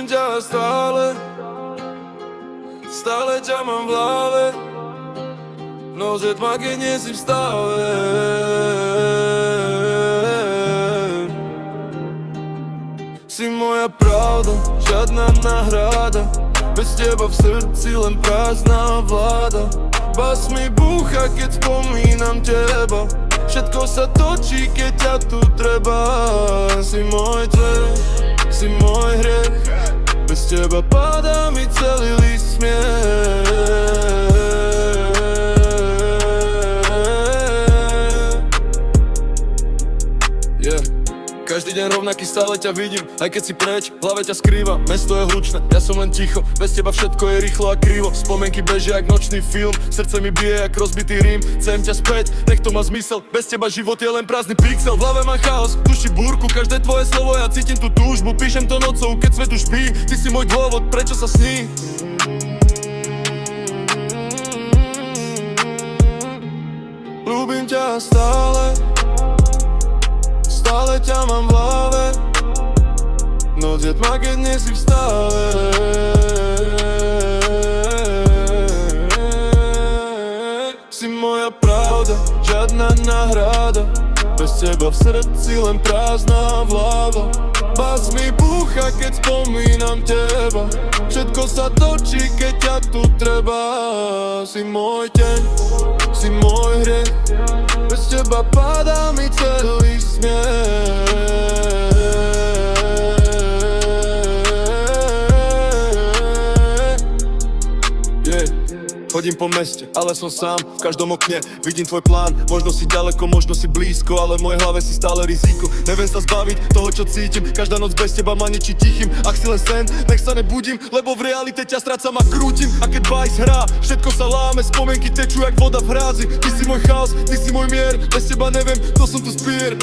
ťa stále, stále ťa mám v hlave. Nože tma, keď nie si v stave. Si moja pravda, žiadna náhrada. Bez teba v srdci len prázdna vláda. Bas mi búcha, keď spomínam teba. Všetko sa točí, keď ťa tu treba. Si môj tieň, si môj hriech. Bez teba padá mi celý list smiech. Každý deň rovnaký, stále ťa vidím. Aj keď si preč, v hlave ťa skrýva. Mesto je hlučné, ja som len ticho. Bez teba všetko je rýchlo a krivo. Spomienky bežia jak nočný film. Srdce mi bije jak rozbitý Rím. Chcem ťa späť, nech to má zmysel. Bez teba život je len prázdny pixel. V hlave mám chaos, tuší búrku. Každé tvoje slovo, ja cítim tú túžbu. Píšem to nocou, keď svet už spí. Ty si môj dôvod, prečo sa sní. Ľúbim ťa stále, stále ťa mám v hlave. Noc je tma, keď nie si v stave. Si moja pravda, žiadna náhrada. Bez teba v srdci len prázdna hlava. Bas mi búcha, keď spomínam teba. Všetko sa točí, keď ťa tu treba. Si môj deň, si môj hriech. Bez teba padá mi celý smiech. Chodím po meste, ale som sám. V každom okne vidím tvoj plán. Možno si ďaleko, možno si blízko, ale v mojej hlave si stále riziko. Neviem sa zbaviť toho, čo cítim. Každá noc bez teba ma ničí tichým. Ak si len sen, nech sa nebudím, lebo v realite ťa strácam a krútim. A keď bajs hrá, všetko sa láme. Spomienky tečú jak voda v hrádzi. Ty si môj chaos, ty si môj mier. Bez teba neviem, kto som tu spier.